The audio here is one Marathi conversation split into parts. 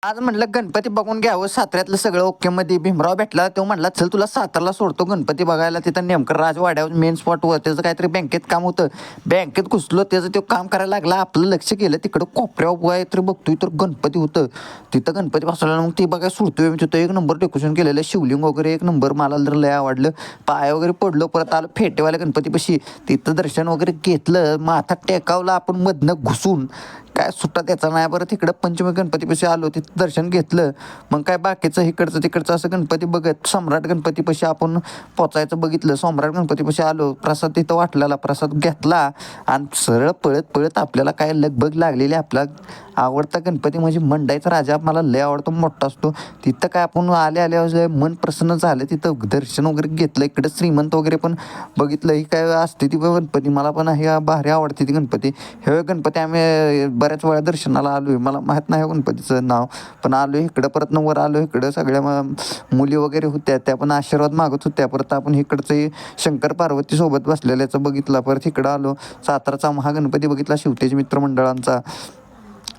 आज म्हटलं गणपती बघून घ्यावं साताऱ्यातलं सगळं ओके मध्ये भीमराव भेटला तो म्हटला चल तुला सातारला सोडतो गणपती बघायला. तिथं नेमकं राजवाड्यावर मेन स्पॉटवर त्याचं काहीतरी बँकेत काम होतं. बँकेत घुसलो त्याचं ते काम करायला लागला. आपलं लक्ष गेलं तिकडं कोपऱ्यावर काहीतरी बघतोय तर गणपती होतं. तिथं गणपती बसवला मग ती बघायला सोडतोय मी. तिथं एक नंबर डेकोरेशन केलेलं शिवलिंग वगैरे एक नंबर मला तर लय आवडलं. पाय वगैरे पडलो परत आलो फेटेवाल्या गणपतीपाशी. तिथं दर्शन वगैरे घेतलं माथा टेकावला आपण मधनं घुसून काय सुट्टा त्याचा नाही. बरं तिकडं पंचमी गणपतीपाशी आलो तिथं दर्शन घेतलं. मग काय बाकीचं इकडचं तिकडचं असं गणपती बघत सम्राट गणपतीपाशी आपण पोचायचं बघितलं. सम्राट गणपतीपाशी आलो प्रसाद तिथं वाटलेला प्रसाद घेतला आणि सरळ पळत पळत आपल्याला काय लगबग लागलेली. आपला आवडता गणपती म्हणजे मंडाईचा राजा मला लय आवडतो मोठा असतो. तिथं काय आपण आले मन प्रसन्न झालं. तिथं दर्शन वगैरे घेतलं. इकडं श्रीमंत वगैरे पण बघितलं. ही काय असते ती गणपती मला पण हे भारी आवडते ती गणपती. हे गणपती आम्ही बऱ्याच वेळा दर्शनाला आलो आहे. मला माहीत नाही गणपतीचं नाव पण आलो इकडं परत वर आलो. इकडं सगळ्या मुली वगैरे होत्या त्या पण आशीर्वाद मागत होत्या. परत आपण इकडचं शंकर पार्वती सोबत बसलेल्याचं बघितलं. परत इकडं आलो साताराचा महागणपती बघितला शिवतेज मित्रमंडळांचा.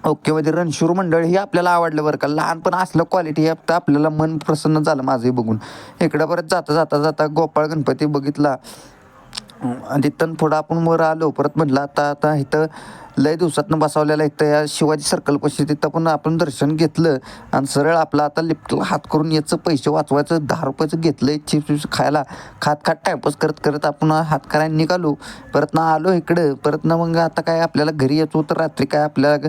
ओके मध्ये रणशूर मंडळ ही आपल्याला आवडलं बरं का. लहानपण असलं क्वालिटी हे आपल्याला मन प्रसन्न झालं माझंही बघून. इकडं परत जाता गोपाळ गणपती बघितला. तिथून पुढं आपण वर आलो. परत म्हटलं आता इथं लय दिवसातनं बसवलेलं इथं या शिवाजी सर्कलपाशी तिथं पण आपण दर्शन घेतलं आणि सरळ आपला आता लिफ्टला हात करून याचं पैसे वाचवायचं 10 रुपयाचं घेतलं चिप्स खायला. खात टाइमपास करत करत आपण हात करायला निघालो. परत ना आलो इकडं. परत ना मग आता काय आपल्याला घरी येतो तर रात्री काय आपल्याला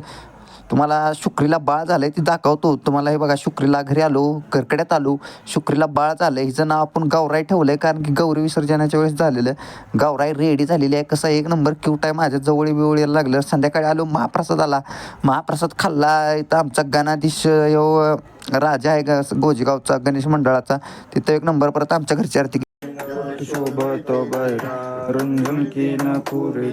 तुम्हाला शुक्रीला बाळ झालं आहे ती दाखवतो तुम्हाला. हे बघा शुक्रीला घरी आलो करकड्यात आलो. शुक्रीला बाळ झालं आहे. हिचं नाव आपण गौराई ठेवलं आहे कारण की गौरी विसर्जनाच्या वेळेस झालेलं. गौराई रेडी झालेली आहे. कसा एक नंबर क्यूट आहे. माझ्या जवळ बिवळीला लागलं. संध्याकाळी आलो महाप्रसाद आला. महाप्रसाद खाल्ला. इथं आमचा गणाधीश यो राजा आहे गोजेगावचा गणेश मंडळाचा. तिथं एक नंबर. परत आमच्या घरची आरती सोबत रंजन की न पुरे